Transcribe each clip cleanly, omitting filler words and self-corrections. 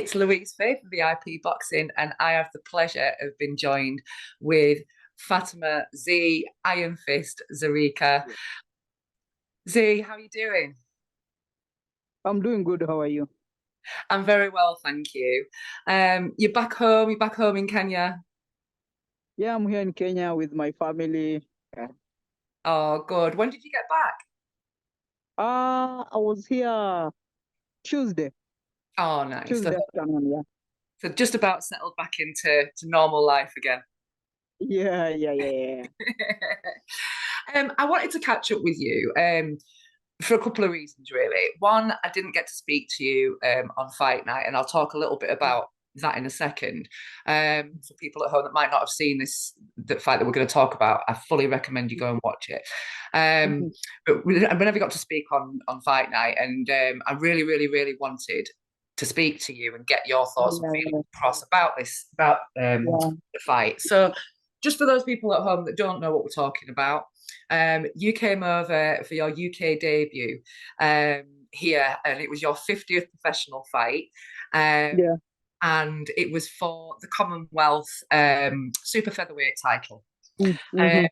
It's Luiz Faith from VIP Boxing, and I have the pleasure of being joined with Fatuma Z, Iron Fist, Zarika. Z, how are you doing? I'm doing good. How are you? I'm very well, thank you. You're back home. You're back home in Kenya. Yeah, I'm here in Kenya with my family. Oh, good. When did you get back? I was here Tuesday, Oh, nice. So, Tuesday afternoon. Yeah, so just about settled back into normal life again. yeah. I wanted to catch up with you for a couple of reasons, really. One, I didn't get to speak to you on fight night, and I'll talk a little bit about that in a second. For people at home that might not have seen the fight that we're going to talk about, I fully recommend you go and watch it. Mhm. But we never got to speak on fight night, and I really, really, really wanted to speak to you and get your thoughts and feelings Yeah, across about yeah, the fight. So, just for those people at home that don't know what we're talking about, you came over for your UK debut here, and it was your 50th professional fight. yeah. And it was for the Commonwealth super featherweight title, uh, Mm-hmm.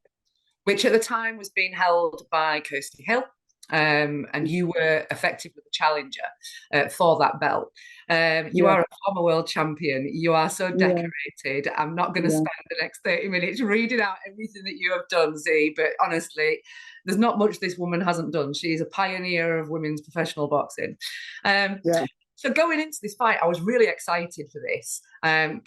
which at the time was being held by Kirsty Hill. And you were effectively the challenger for that belt. You Yeah, are a former world champion. You are so yeah, decorated. I'm not going to yeah, spend the next 30 minutes reading out everything that you have done, Z, but honestly, there's not much this woman hasn't done. She's a pioneer of women's professional boxing. Um, yeah. so going into this fight, I was really excited for this.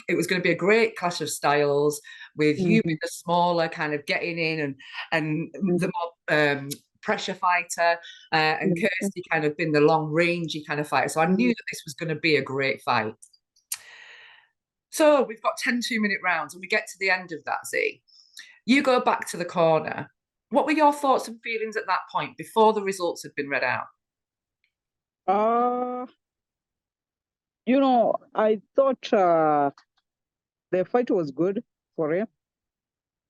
It was going to be a great clash of styles with you Mm-hmm. being the smaller, kind of getting in and the more pressure fighter, and Mm-hmm. Kirsty kind of been the long rangey kind of fighter. So I knew Mm-hmm. that this was going to be a great fight. So we've got 10 2-minute rounds, and we get to the end of that, Z. You go back to the corner. What were your thoughts and feelings at that point before the results had been read out? Uh, I thought the fight was good for him,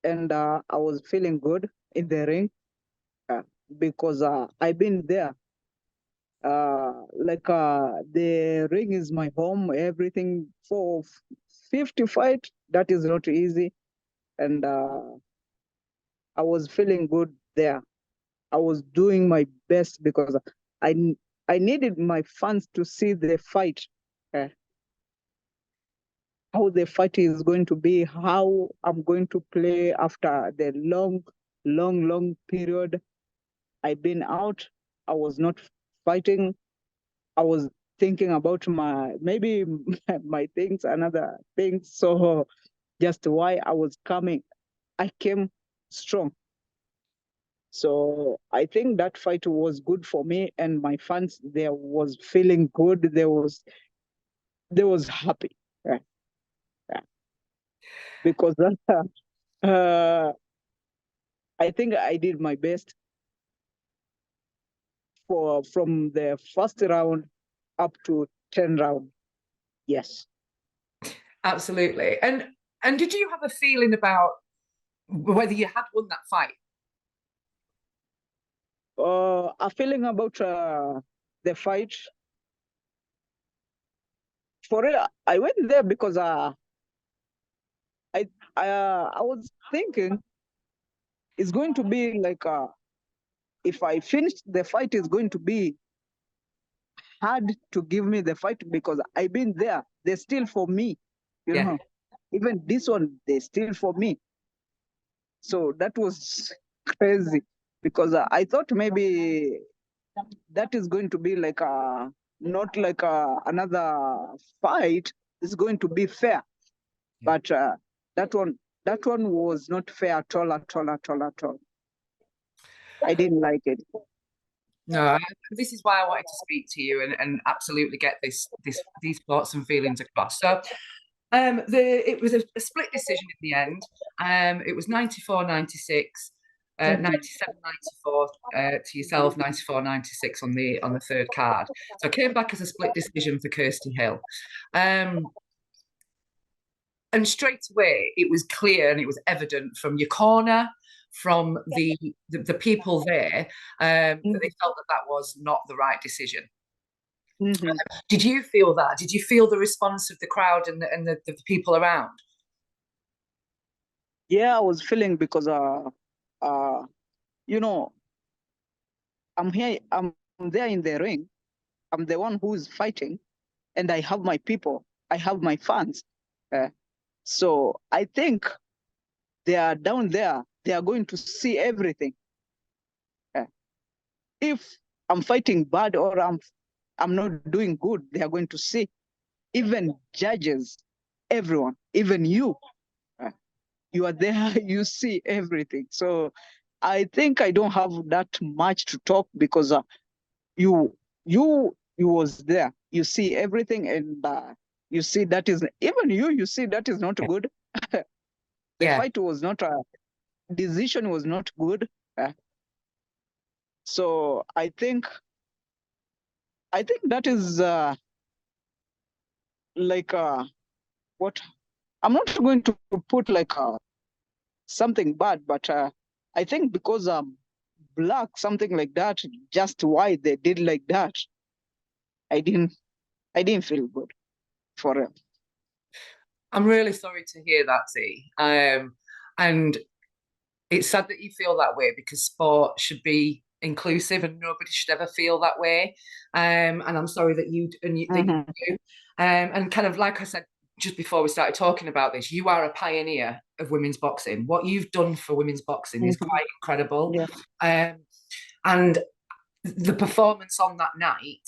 and I was feeling good in the ring uh, because I've been there. The ring is my home, everything for 50 fight, that is not easy. And I was feeling good there. I was doing my best because I I needed my fans to see the fight, uh, how the fight is going to be, how I'm going to play after the long period I've been out. I was not fighting. I was thinking about my maybe my things, another things. So just why I was coming, I came strong. So I think that fight was good for me and my fans. There was feeling good. There was happy. Yeah, yeah. Because uh, I think I did my best for from the first round up to 10 round. Yes. Absolutely. And did you have a feeling about whether you had won that fight? A feeling about the fight. For real, I went there because I was thinking it's going to be like if I finish the fight, it's going to be hard to give me the fight because I've been there. They still for me, you Yeah. know. Even this one, they still for me. So that was crazy because I thought maybe that is going to be like a not like another fight. It's going to be fair, Yeah. but that one that one was not fair at all, at all, at all, at all. I didn't like it. No, this is why I wanted to speak to you and absolutely get these thoughts and feelings across. So it was a split decision in the end. It was 94-96, 97-94 to yourself, 94-96 on the third card. So I came back as a split decision for Kirsty Hill. And straight away it was clear and it was evident from your corner, from the people there, that they felt that was not the right decision. Mm-hmm. Did you feel that? Did you feel the response of the crowd and the people around? Yeah, I was feeling because you know, I'm here, I'm there in the ring. I'm the one who is fighting, and I have my people, I have my fans. Uh, so I think they are down there. They are going to see everything. Uh, if I'm fighting bad or I'm not doing good, they are going to see. Even judges, everyone, even you. Uh, you are there, you see everything. So I think I don't have that much to talk because you you was there. You see everything, and you see that is even you see that is not good. The Yeah. fight was not a decision was not good. Uh, so I think that is like what I'm not going to put like something bad, but I think because black, something like that, just why they did like that, I didn't I didn't feel good for it. I'm really sorry to hear that, Z. And it's sad that you feel that way because sport should be inclusive and nobody should ever feel that way. And I'm sorry that that you Mm-hmm. do. And kind of like I said just before we started talking about this, you are a pioneer of women's boxing. What you've done for women's boxing is Mm-hmm. quite incredible. Yeah. Um, and the performance on that night,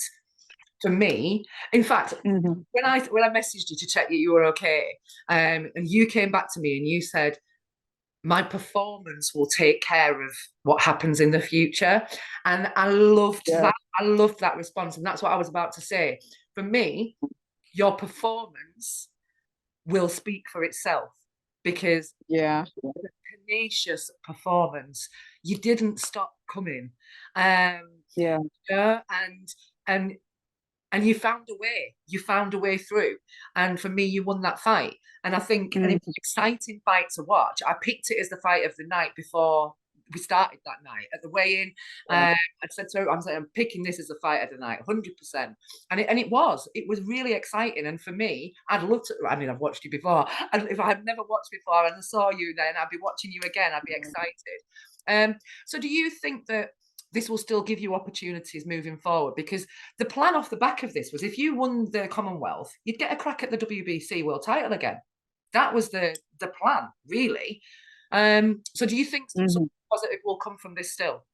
for me, in fact, Mm-hmm. when I messaged you to check that you were okay, and you came back to me and you said, my performance will take care of what happens in the future. And I loved Yeah. that. I loved that response. And that's what I was about to say. For me, your performance will speak for itself because Yeah. tenacious performance. You didn't stop coming. Um, Yeah. yeah, and and you found a way. You found a way through. And for me, you won that fight. And I think, and it was Mm-hmm. an exciting fight to watch. I picked it as the fight of the night before we started that night at the weigh-in. Yeah. I said to her, I'm picking this as the fight of the night, 100%. And it was really exciting. And for me, I'd love to. I mean, I've watched you before. And if I had never watched before and I saw you, then I'd be watching you again. I'd be excited. So do you think that this will still give you opportunities moving forward? Because the plan off the back of this was if you won the Commonwealth, you'd get a crack at the WBC world title again. That was the plan, really. So do you think Mm-hmm. something positive will come from this still?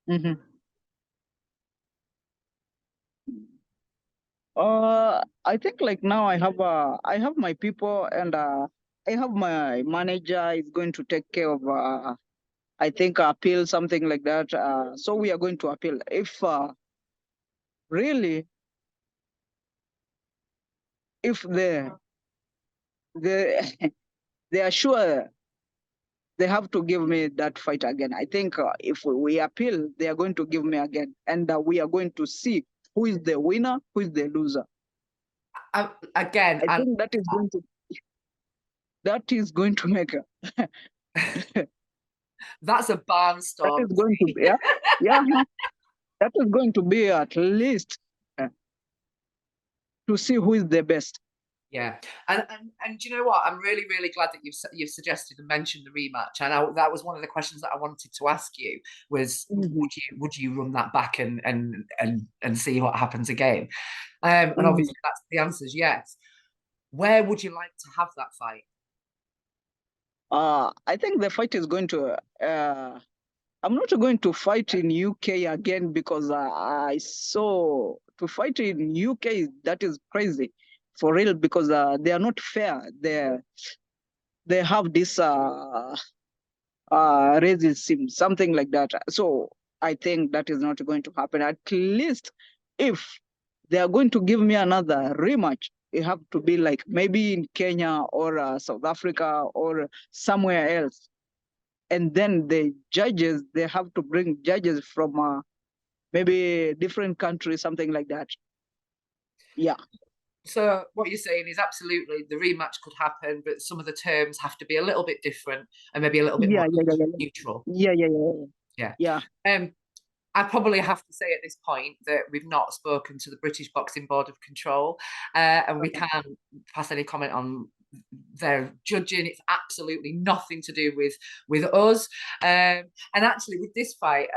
Mm-hmm. I think like now I have my people, and I have my manager is going to take care of I think appeal, something like that. So we are going to appeal. If really if they they are sure they have to give me that fight again. I think if we appeal, they are going to give me again, and we are going to see who is the winner, who is the loser. Again, I and think that is going to make a, that's a that barnstorm. is going to be, yeah, yeah, that is going to be at least uh, to see who is the best. Yeah, and do you know what? I'm really really glad that you've suggested and mentioned the rematch. And that was one of the questions that I wanted to ask you was Mhm, would you run that back and see what happens again? And mhm. obviously that's the answer is yes. Where would you like to have that fight? I think the fight is going to. I'm not going to fight in UK again because I saw to fight in UK, that is crazy, for real, because they are not fair. They have this racism, something like that. So I think that is not going to happen. At least if they are going to give me another rematch, it have to be like maybe in Kenya or South Africa or somewhere else. And then the judges, they have to bring judges from maybe different countries, something like that. Yeah. So what you're saying is absolutely the rematch could happen, but some of the terms have to be a little bit different and maybe a little bit more Yeah, yeah, yeah, yeah, neutral. yeah, yeah, yeah, Yeah. yeah. Um, I probably have to say at this point that we've not spoken to the British Boxing Board of Control, and we can't pass any comment on their judging. It's absolutely nothing to do with us. And actually, with this fight,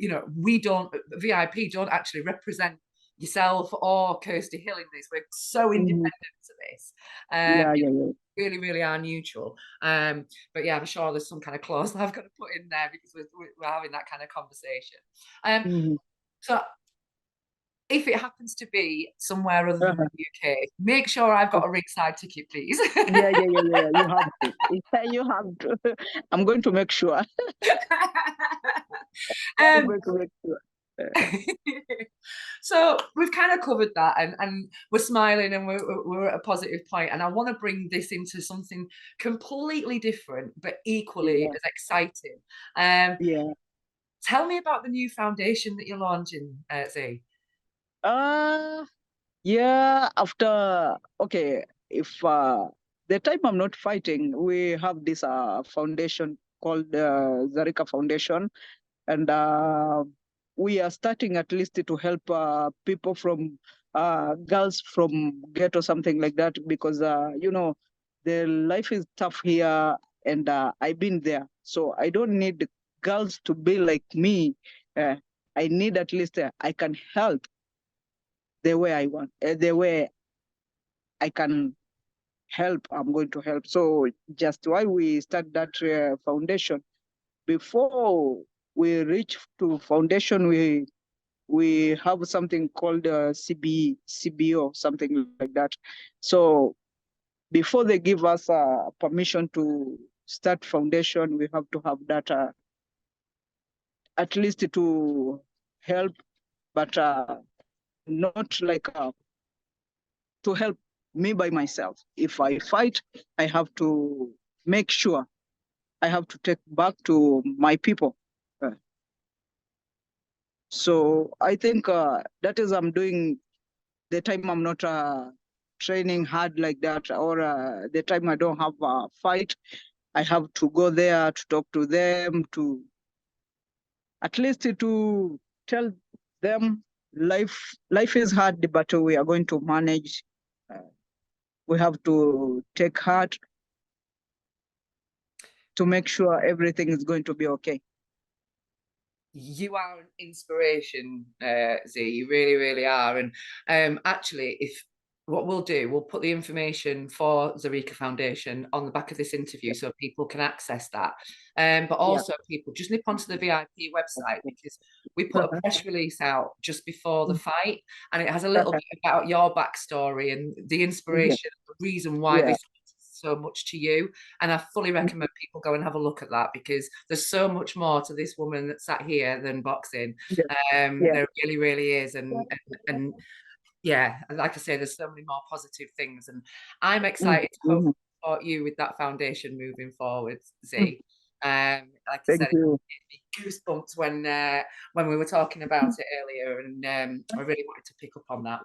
you know, we don't, VIP don't actually represent yourself or Kirsty Hill in this. We're so independent to this. Yeah. Really, really are neutral. But yeah, I'm sure there's some kind of clause that I've got to put in there because we're having that kind of conversation. So if it happens to be somewhere other than the UK, make sure I've got a ringside ticket, please. Yeah. You have to. You have to. I'm going to make sure. I'm going to make sure. So we've kind of covered that, and we're smiling, and we're at a positive point, and I want to bring this into something completely different but equally as exciting. Yeah. Tell me about the new foundation that you're launching, Z. Yeah, after, okay, if the time I'm not fighting, we have this foundation called Zarika Foundation, and we are starting at least to help people from girls from ghetto, something like that, because you know, the life is tough here, and I've been there, so I don't need girls to be like me. I need at least I can help the way I want, the way I can help, I'm going to help. So just why we start that foundation. Before we reach to foundation, we have something called CBO, something like that. So before they give us permission to start foundation, we have to have that at least to help, but not like to help me by myself. If I fight, I have to make sure I have to take back to my people. So I think that is I'm doing the time I'm not training hard like that, or the time I don't have a fight, I have to go there to talk to them, to at least to tell them life is hard, but we are going to manage. We have to take heart to make sure everything is going to be okay. You are an inspiration, Z. You really, really are. And actually, if what we'll do, we'll put the information for Zarika Foundation on the back of this interview so people can access that. But also, people just nip onto the VIP website because we put a press release out just before the fight, and it has a little bit about your backstory and the inspiration, the reason why this so much to you, and I fully recommend people go and have a look at that because there's so much more to this woman that sat here than boxing. There really, really is, and yeah, like I say, there's so many more positive things, and I'm excited to hopefully support you with that foundation moving forward, Z. Like I said, it goosebumps when we were talking about it earlier, and I really wanted to pick up on that.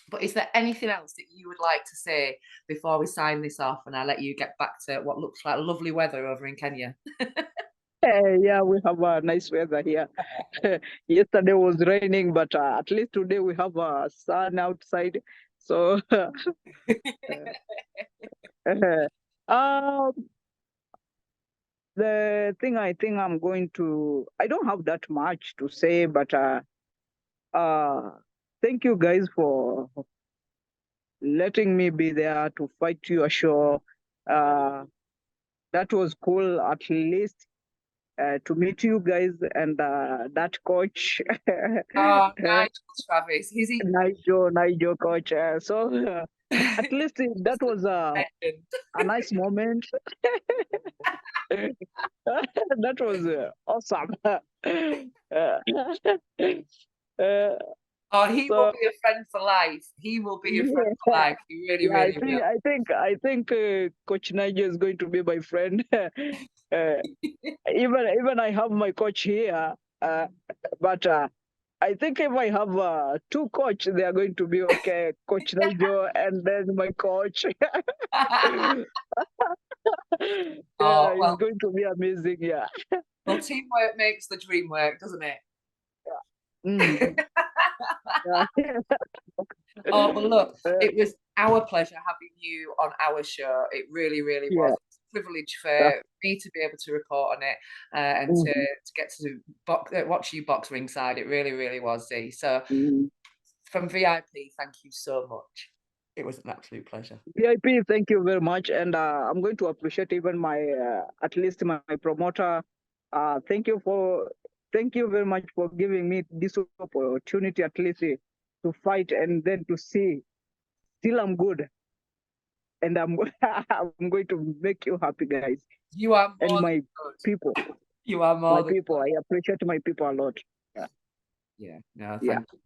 But is there anything else that you would like to say before we sign this off and I let you get back to what looks like lovely weather over in Kenya? Yeah, we have a nice weather here. Yesterday was raining, but at least today we have a sun outside. So the thing I think I'm going to, I don't have that much to say, but thank you guys for letting me be there to fight your show. That was cool, at least to meet you guys and that coach. Oh, Nigel Travis. Nigel coach. So at least that was a nice moment. That was awesome. Oh, he will be a friend for life. He will be a friend for life. He really, really will. I think Coach Nigel is going to be my friend. Even I have my coach here, but I think if I have two coach, they are going to be okay. Coach Nigel and then my coach. It's going to be amazing. Yeah. Well, teamwork makes the dream work, doesn't it? Mm. Oh, well, look, it was our pleasure having you on our show. It really, really was. Yeah. It's a privilege for me to be able to report on it and to get to watch you box ringside. It really, really was, Z. So from VIP, thank you so much. It was an absolute pleasure. VIP, thank you very much. And I'm going to appreciate even my, at least my promoter. Thank you very much for giving me this opportunity, at least to fight and then to see. Still, I'm good. And I'm going to make you happy, guys. You are more and my good. people. You are more my people. Good. I appreciate my people a lot. Yeah. No, thank you.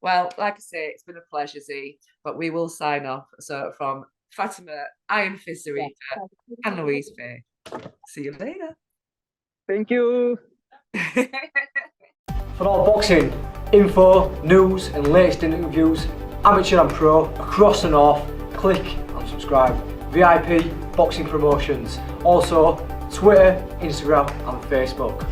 Well, like I say, it's been a pleasure, Z. But we will sign off. So from Fatuma, Iron Fist Zarika, and Luiz Faye. See you later. Thank you. For all boxing info, news, and latest interviews, amateur and pro across the north, click and subscribe. VIP Boxing Promotions. Also, Twitter, Instagram, and Facebook.